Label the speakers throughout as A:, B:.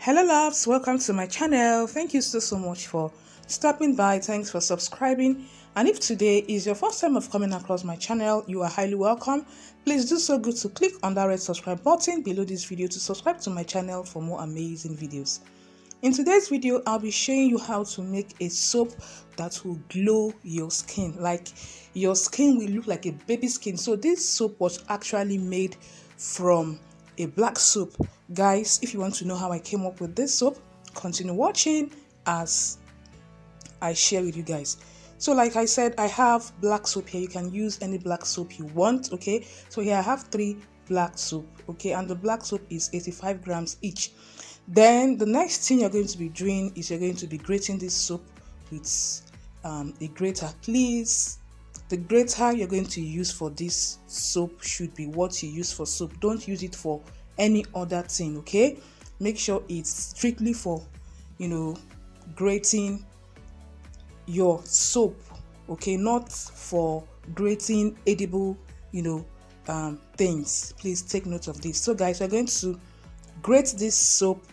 A: Hello loves, welcome to my channel. Thank you so much for stopping by. Thanks for subscribing. And if today is your first time of coming across my channel, you are highly welcome. Please do so good to click on that red subscribe button below this video to subscribe to my channel for more amazing videos. In today's video, I'll be showing you how to make a soap that will glow your skin. Like your skin will look like a baby skin. So this soap was actually made from a black soap. Guys, if you want to know how I came up with this soap, continue watching as I share with you guys. So like I said, I have black soap here. You can use any black soap you want, okay? So here I have 3 black soap, okay? And the black soap is 85 grams each. Then the next thing you're going to be doing is you're going to be grating this soap with a grater. Please, the grater you're going to use for this soap should be what you use for soap. Don't use it for any other thing, okay? Make sure it's strictly for, grating your soap, okay? Not for grating edible, things. Please take note of this. So guys, we're going to grate this soap.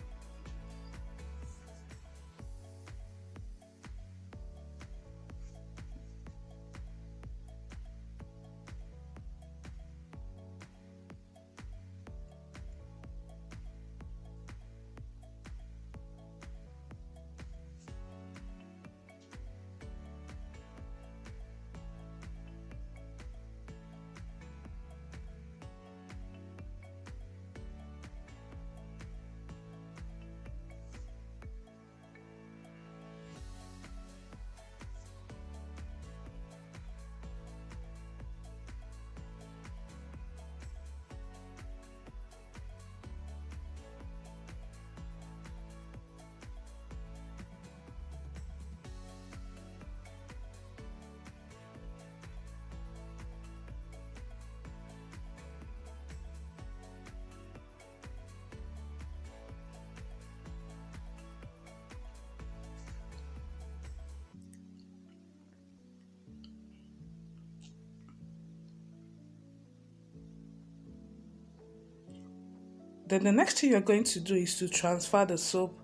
A: Then the next thing you're going to do is to transfer the soap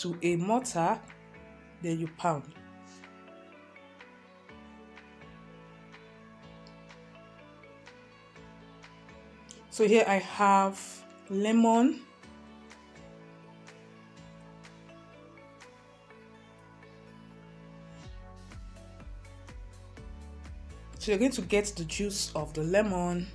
A: to a mortar, then you pound. So here I have lemon, so you're going to get the juice of the lemon.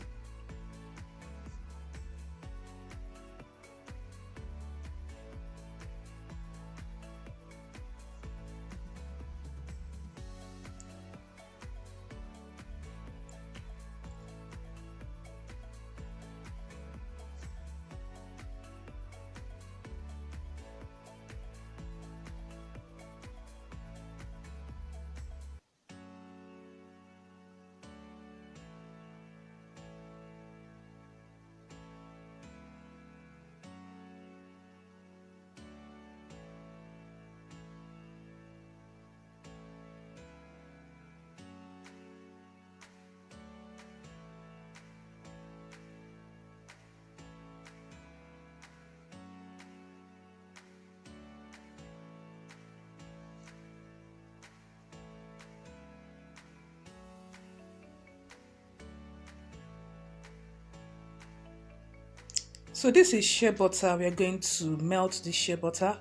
A: So this is shea butter. We are going to melt the shea butter.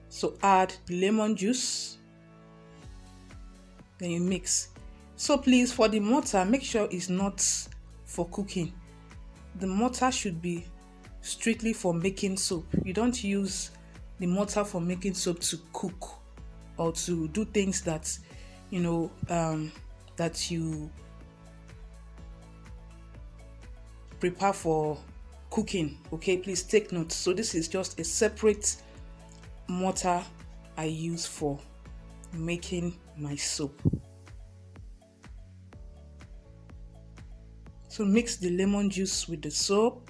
A: So add the lemon juice, then you mix. So please, for the mortar, make sure it's not for cooking. The mortar should be strictly for making soap. You don't use the mortar for making soap to cook or to do things that that you prepare for cooking, okay? Please take note. So this is just a separate mortar I use for making my soap. So mix the lemon juice with the soap.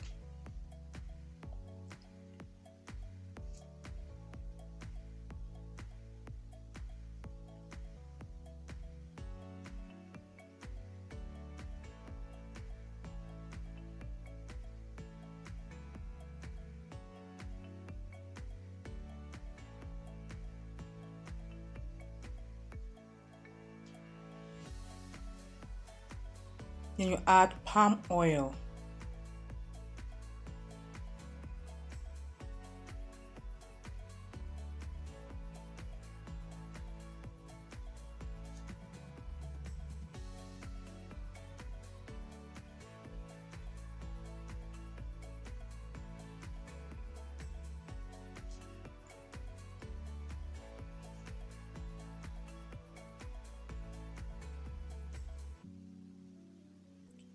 A: Then you add palm oil.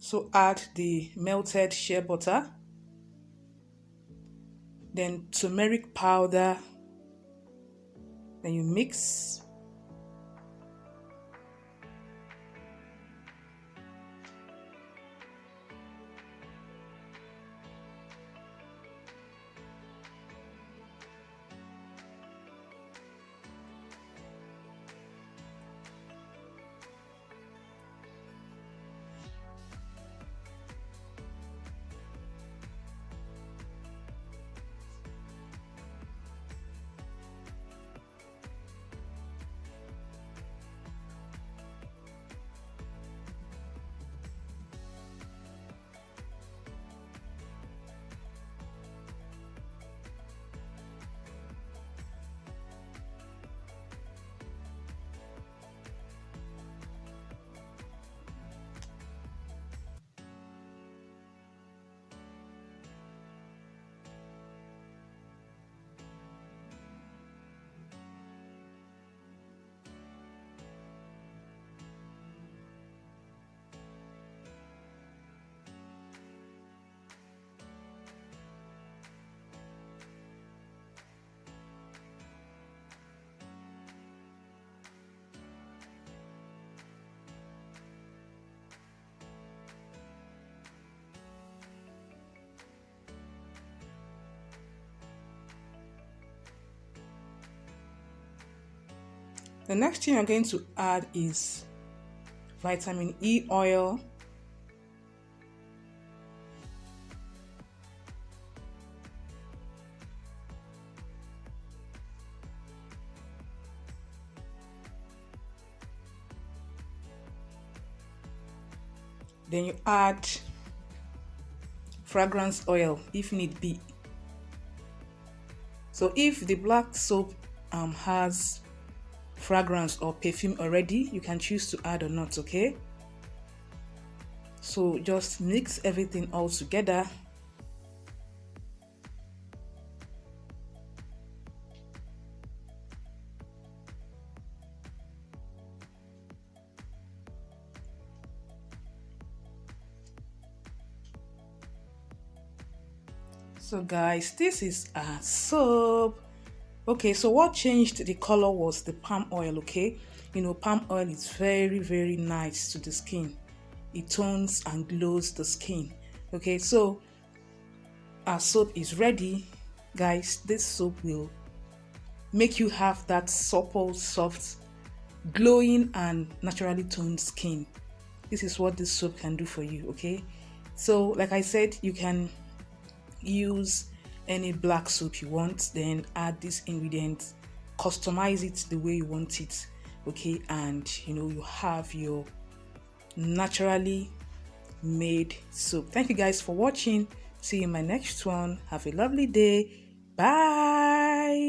A: So add the melted shea butter, then turmeric powder, then you mix. The next thing you're going to add is vitamin E oil. Then you add fragrance oil if need be. So if the black soap has fragrance or perfume already, you can choose to add or not, okay? So just mix everything all together. So guys, this is a soap. Okay, so what changed the color was the palm oil, okay? You know, palm oil is very nice to the skin. It tones and glows the skin. Okay, so our soap is ready. Guys, this soap will make you have that supple, soft, glowing and naturally toned skin. This is what this soap can do for you, okay? So like I said, you can use any black soap you want, then add this ingredient, customize it the way you want it, okay? And you know, you have your naturally made soap. Thank you guys for watching. See you in my next one. Have a lovely day. Bye.